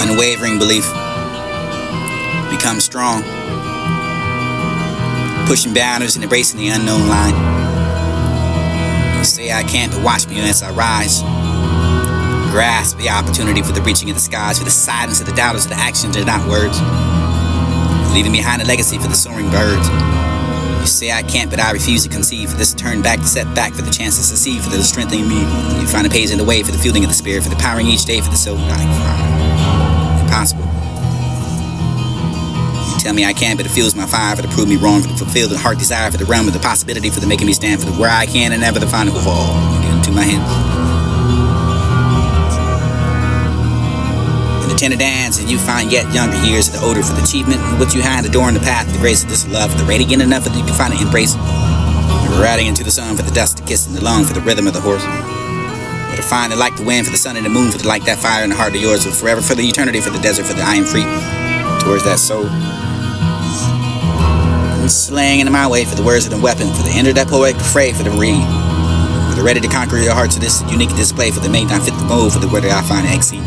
Unwavering belief. Become strong. Pushing boundaries and embracing the unknown line. You say I can't, but watch me as I rise. Grasp the opportunity for the reaching of the skies, for the silence of the doubters, for the actions are not words. Leaving behind a legacy for the soaring birds. You say I can't, but I refuse to concede. For this turn back, to set back, for the chance to succeed, for the strengthening me. You find a page in the way, for the fueling of the spirit, for the powering each day, for the soul dying fire. Impossible. You tell me I can't, but it fuels my fire, for to prove me wrong, for to fulfill the heart desire, for the realm of the possibility, for the making me stand, for the where I can and never the final will fall. Get into my hands. Tender dance, and you find yet younger years of the odor for the achievement, what you hide adorn the path, the grace of this love, for the radiant enough that you can find it embrace. You're riding into the sun for the dust to kiss in the lung, for the rhythm of the horse. Or to find the light, the wind, for the sun and the moon, for the light, that fire in the heart of yours, for forever, for the eternity, for the desert, for the I am free, towards that soul. And slaying into my way, for the words of the weapon, for the enter that poetic fray, for the read. For the ready to conquer your heart to this unique display, for the may not fit the mold, for the where I find exceed.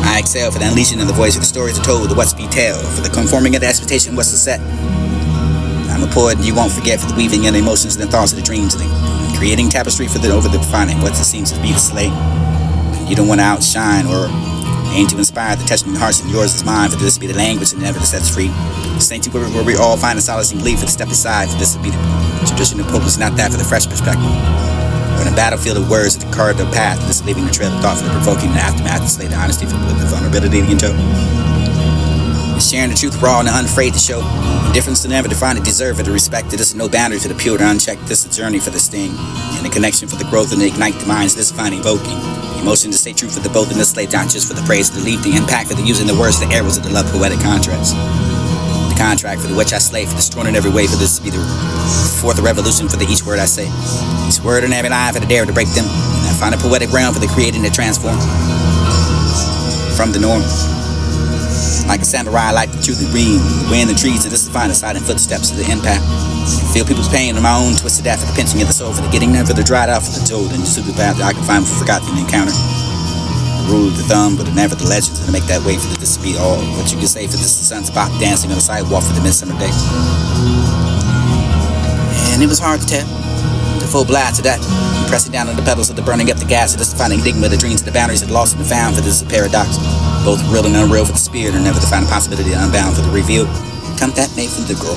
I excel for the unleashing of the voice, for the stories are told, the what's be tell, for the conforming of the expectation, what's the set. I'm a poet, and you won't forget, for the weaving of the emotions and the thoughts of the dreams, and the creating tapestry for the over the defining what it seems to be the slay. You don't want to outshine or aim to inspire the touching hearts, and yours is mine, for this be the language and never to set us free. Sainty where we all find a solace and belief, for the step aside, for this will be the tradition of potency, not that for the fresh perspective. On a battlefield of words that carved a path, this leaving the trail of thought for the provoking the aftermath, to slay the honesty for the vulnerability in tow. Sharing the truth raw and unafraid to show indifference to never define it, deserve it, to respect it. This is no boundary for the pure to unchecked. This is a journey for the sting, and a connection for the growth and to ignite the minds. This find evoking emotion to stay true for the both and the slave, not just for the praise, the leave, the impact for the using the words, the arrows of the love, poetic contrast. Contract for the which I slay, for destroying in every way, for this to be the fourth revolution for the each word I say. Each word and every line for the dare to break them. And I find a poetic realm for the creating to transform from the norm. Like a samurai, like the truth and green, the wind, the trees, and this is find the silent footsteps of the impact. And feel people's pain and my own twisted death for the pinching of the soul, for the getting there, for the dried out, for the told, and the stupid path that I can find for forgotten encounter. Rule of the thumb, but never the legends, and to make that way for this to be all what you can say for this sunspot dancing on the sidewalk for the midsummer day. And it was hard to tell, the full blast of that, pressing down on the pedals of the burning up the gas, of this defining enigma, the dreams of the boundaries that lost and found, for this is a paradox, both real and unreal for the spirit, or never to find a possibility unbound for the revealed. Come that made from the girl.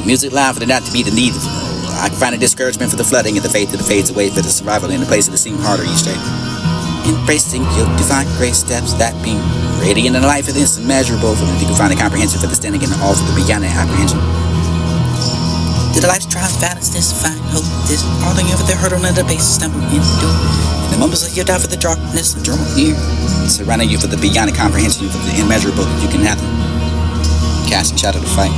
Music loud for the not to be the need of the world. I can find a discouragement for the flooding of the faith that fades away, for the survival in the place that seem harder each day. Embracing your divine grace steps that beam radiant in the life of this immeasurable, for you can find a comprehension for the standing in the all for the beyond apprehension. Did the life's trials balance this find hope, this falling over the hurdle and the base stumble into in the moments of your doubt for the darkness and draw near, surrounding you for the beyond comprehension for the immeasurable that you can have, casting shadow to fight.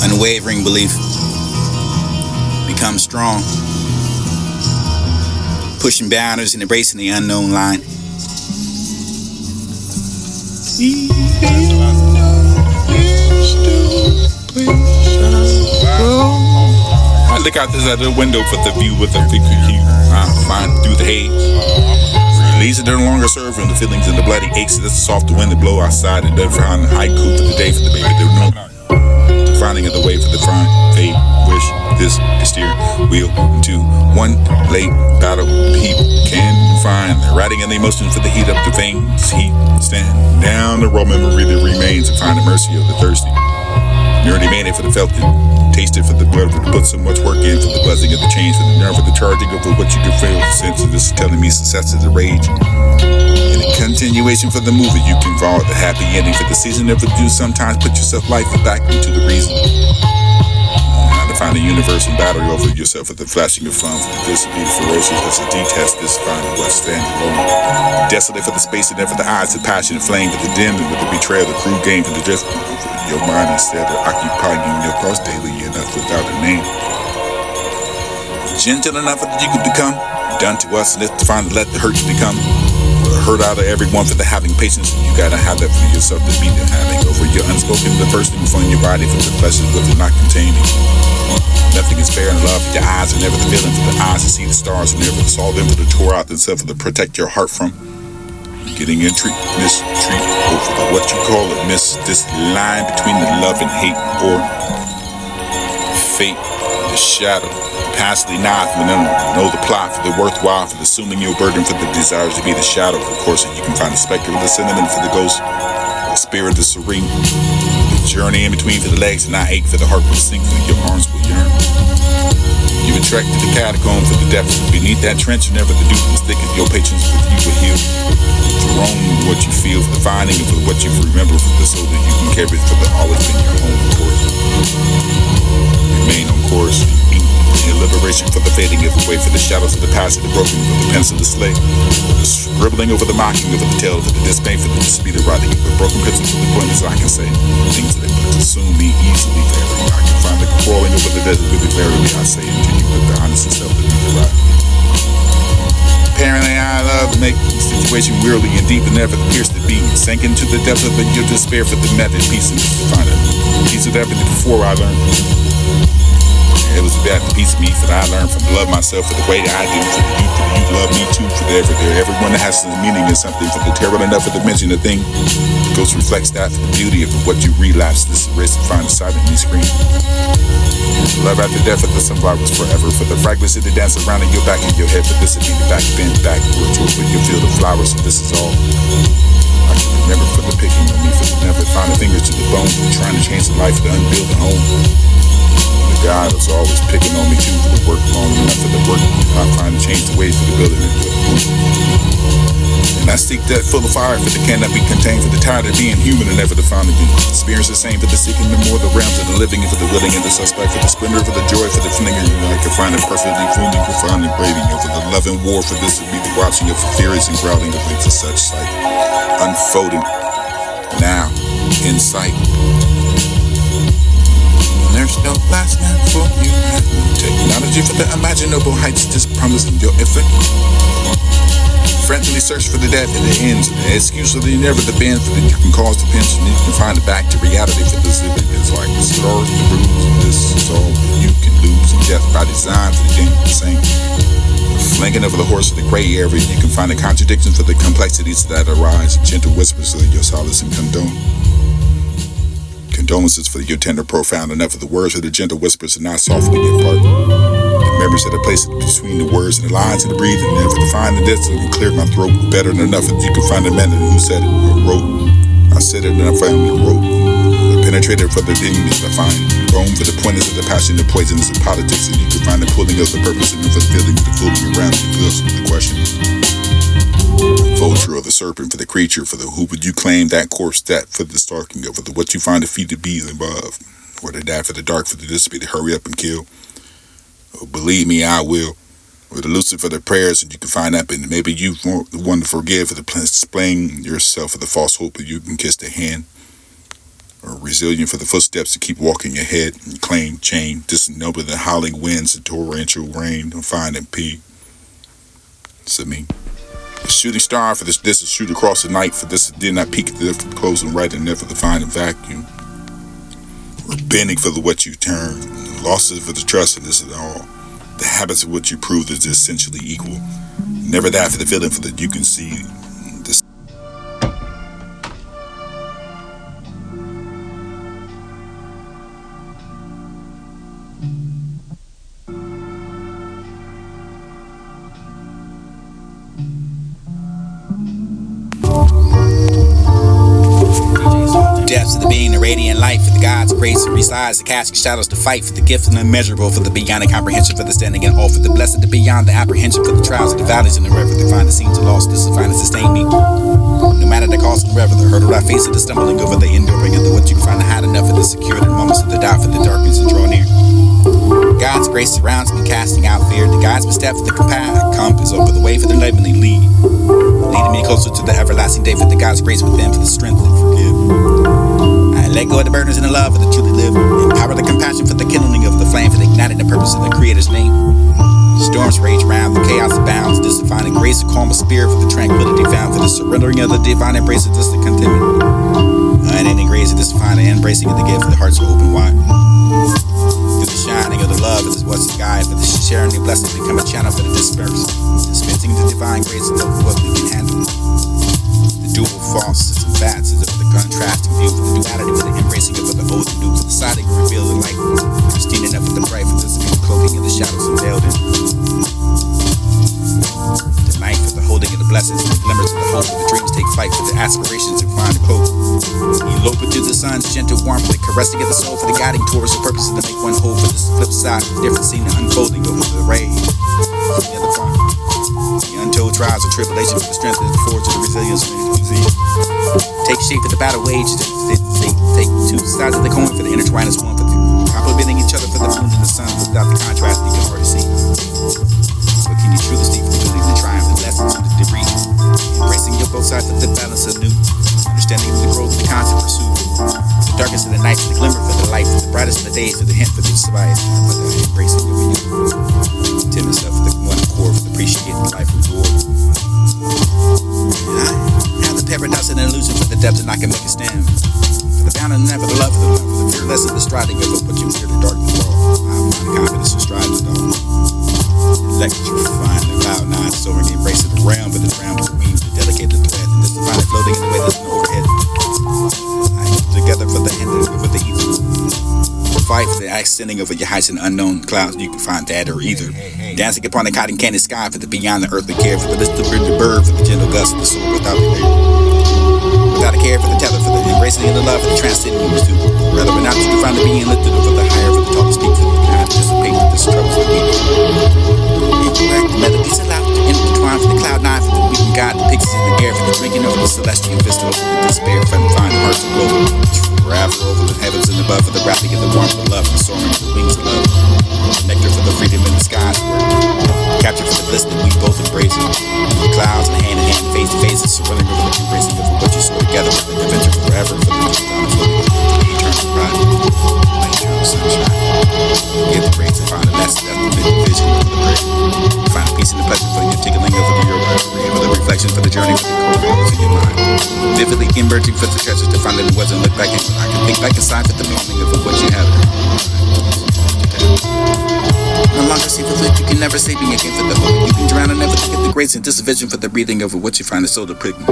Unwavering belief. Become strong. Pushing boundaries and embracing the unknown line. I look out this other window for the view with a thicker hue. I find through the haze. Release it no longer serving the feelings and the bloody aches. This is soft the wind to blow outside and then find the haiku for the day for the baby. There no finding of the way for the fine fade. Wish this steer wheel into one late battle. People can find the writing and the emotions for the heat up the veins. Heat, stand down the raw memory that remains and find the mercy of the thirsty. Nerdy man for the felt it, taste it for the blood, for the put so much work in, for the buzzing of the change, for the nerve of the charging of what you can feel. The sense of this is telling me success is a rage. And a continuation for the movie you can follow, the happy ending for the season. Never do sometimes put yourself life back into the reason. Find the universe and battle over yourself with the flashing of fun. For the visibility ferocious as a detest this finding what stands alone. Desolate for the space and then for the eyes, the passion and flame, for the dim and with the betrayal, the cruel game, for the drift. For your mind instead of occupying your thoughts daily enough without a name. Gentle enough that you could become done to us, and let's find let the hurt become. For the hurt out of everyone, for the having patience, you gotta have that for yourself to be the having. Over your unspoken, the person from your body, for the pleasures with it not containing. Nothing is fair in love. Your eyes are never the feeling. For the eyes to see the stars, whenever it's all them for the tore out themselves, for the protect your heart from getting in treat, mistreat, or for the what you call it, miss this line between the love and hate, or fate, the shadow, passively not from them. Know the plot for the worthwhile, for the assuming your burden, for the desires to be the shadow. Of course, you can find the specter of the sentiment for the ghost, the spirit, the serene. Journey in between for the legs and not ache, for the heart will sink, for your arms will yearn. You attract to the catacomb for the depth beneath that trench, never the dupe as thick as your patience with you will heal. Thrown what you feel for the finding and for what you remember for the soul that you can carry for the always been your home course. Remain on course. Liberation for the fading of away, for the shadows of the past, the broken, for the pencil to slay, for the scribbling over the mocking, over the tale, for the dismay, for the disbelief, the writing, for broken pencils to the point as I can say things that consume me easily, vary. I can find the crawling over the desert with it verily. I say unto you with the honest self that be the right. Apparently I love to make the situation wearily and deep and never appears to be. Sank into the depths of your despair for the method, peace and to find it. Piece of everything before I learned. It was a bad piece of me, for I learned from love myself for the way that I do, for you love me too, for everyone that has some meaning and something, for the terrible enough of the mention the thing. The ghost reflects that for the beauty of what you relapse, this risk to find the silent me scream. Love after death for the sunflower was forever, for the fragments of the dance around in your back and your head, for this would be the back bend backwards, or for you feel the flowers, so this is all. I can remember for the picking of me, for the never find the fingers to the bone, for trying to change the life, to unbuild the home. God was always picking on me too for the work long enough for the work. I find to change the ways for the building it. And I seek that full of fire for the cannot be contained, for the tired of being human and never to find the experience the same for the seeking the more the realms of the living and for the willing and the suspect, for the splendor, for the joy, for the flinger. I can find it perfectly wounding, confined and braving, for the love and war, for this would be the watching of furious and growling of things of such sight. Unfolding now in sight. There's no last name for you. Technology for the imaginable heights, just promising your effort. Frantically search for the death and the ends, and the excuse for the never the bend, for that you can cause the pinch, and you can find it back to reality for this living. It's like the stars, the bruise, and this is all you can lose. And death by design for the game the same. Flanking over the horse of the gray area, you can find the contradictions for the complexities that arise. Gentle whispers of your solace and condone. Condolences for your tender, profound enough of the words of the gentle whispers and not softly impart. The memories that are placed between the words and the lines and the breathing, and never to find the depths and clear my throat better than enough that you can find the man who said it or wrote. I said it and I found it wrote. The penetrator for the demons I find. Roam for the pointers of the passion, the poisonous of politics, and you can find the pulling of the purpose and the feeling of the fooling around the question. Vulture or the serpent for the creature, for the who would you claim that course, that for the stalking of, for the what you find the feet to be above, or the die for the dark, for the dissipate to hurry up and kill. Oh, believe me, I will. Or the lucid for the prayers, and you can find that, and maybe you want the one to forgive for the displaying yourself for the false hope that you can kiss the hand. Or resilient for the footsteps to keep walking ahead and claim chain, disnoble the howling winds, the torrential rain, and find and pee. So me. A shooting star for this is shoot across the night, for this did not peek at the closing right and never to find a vacuum. Or bending for the what you turn, losses for the trust, and this is all. The habits of what you prove is essentially equal. Never that for the feeling for that you can see. This depths of the being, the radiant light, for the God's grace to resides, the casting shadows to fight, for the gift and unmeasurable, for the beyond the comprehension, for the standing in awe, for the blessed, the beyond the apprehension, for the trials and the valleys and the river, to find the seams of lost, this will find and sustain me. No matter the cost and the river, the hurdle I face, or the stumbling over, the enduring of the what you can find, the hide enough of the secure, the moments of the doubt, for the darkness and draw near. God's grace surrounds me, casting out fear. The guides my step for the compass over the way for the heavenly lead, leading me closer to the everlasting day. For the God's grace within, for the strength to forgive. I let go of the burdens and the love of the truly live. Empower the compassion for the kindling of the flame, for the igniting the purpose of the Creator's name. Storms rage round, the chaos abounds. This divine grace to calm a spirit, for the tranquility found, for the surrendering of the divine embrace of this the contentment. Unending grace of this divine embracing of the gift, for the hearts are open wide. Through the shining of the love of this what's the guide, for the sharing the blessings become a channel for the dispersed, dispensing the divine grace of what we can handle. The dual falses and facets of the contrasting view, for the duality with the embracing of the old and new, for the side that can reveal the light, pristine enough for the bright, for the cloaking of the shadows and veiled in. The night for the holding of the blessings, and the glimmers of the hope, for the dreams take flight, for the aspirations to find a hope. Elope into the sun's gentle warmth, the caressing of the soul, for the guiding towards the purposes to make one whole, for the flip side, the different scene, the unfolding over the rage, the other front. The untold trials and tribulations, for the strength of the forge, and the resilience of the disease. Take shape for the battle wage, they take two sides of the coin, for the intertwine is one, for the complementing each other, for the moon and the sun, without the contrast, you can hardly see. What can you truly see, for the beauty and the triumph, the lessons and the debris? Embracing your both sides of the balance of new, understanding of the growth and the constant pursuit. The darkest of the nights, the glimmer for the light, for the brightest of the days, for the hint for the survive, for the embracing of you. Tim and stuff, for the one core, for the appreciating the life reward. And I have the paradox and illusion, for the depth and I can make it stand. For the bound and never the love of the love, for the fearless of the striding of what you fear the darkness of all. I find the confidence in striving at all. Electrifying the cloud nine, soaring the embrace of the realm, but the realm of the weave, the delicate the thread, and this divine floating in the way there's no overhead. I hold together for the ending over the ether. Fight for the extending over your heights and unknown clouds, you can find that or either. Dancing upon the cotton candy sky, for the beyond the earthly care, for the list of the bird, for the gentle gust of the soul without a care, for the tether, for the embracing of the love, for the transcending of the student. Rather than not, you can find the being lifted over the higher, for the tallest peak, for the kind dissipate the struggles that we do. Interact the melodies allowed to intertwine, for the cloud nine, for the weeping God, the pixies in the air, for the drinking over the celestial vista, over the despair, for the fine hearts of glow. Forever over the heavens and above, for the wrapping of the warmth of love, and soaring of the wings of love. The nectar for the freedom in the skies, capture for the bliss that we both embrace. The clouds and hand in hand, face to face, and surrendering over the embracing of what you saw together, for the adventure forever, for the down floating, for the eternal ride, the eternal sunshine. Give the grace to find a lesson that will fit the vision of the break. Find peace in the pleasure for your tickling over your memory, for the reflection for the journey, for the core hours in your mind. Vividly emerging for the treasures to find that it wasn't look back and I can think back aside for the meaning of what you have. No longer see for that you can never save me again for the hope. You can drown and never forget the grace and this vision for the breathing over what you find the soul to prick me.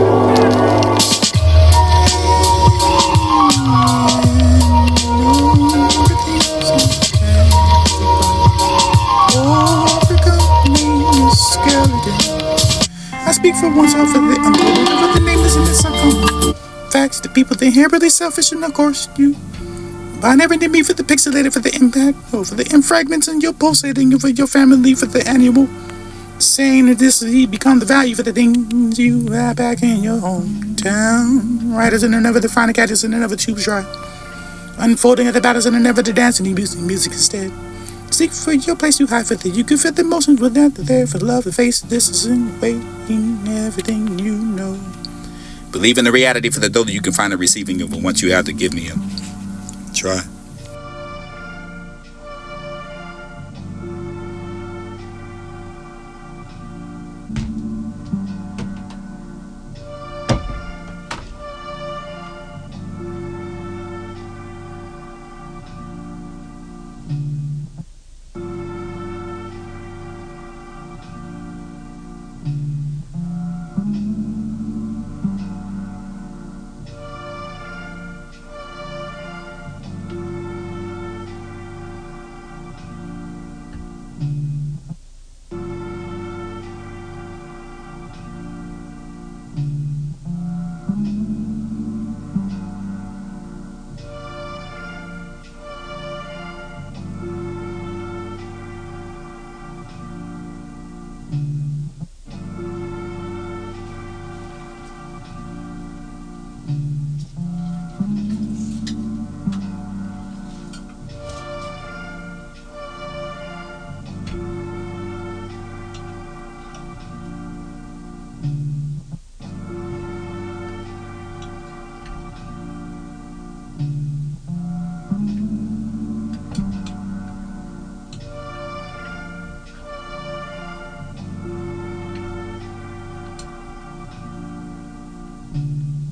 I speak for oneself for the unbelievable, but the nameless in this uncomfortable. Facts, the people they hear really selfish, and of course you. Buying everything me for the pixelated, for the impact, or for the fragments, and your pulsating for your family for the annual. Saying that this will become the value for the things you have back in your hometown. Writers in another, the final catches in another tube dry. Unfolding of the battles in another, the dancing music instead. Seek for your place you hide for the you can feel the emotions without the there for the love and face. This isn't waiting everything you know. Believe in the reality for the though that you can find a receiving of once you have to give me a try. you.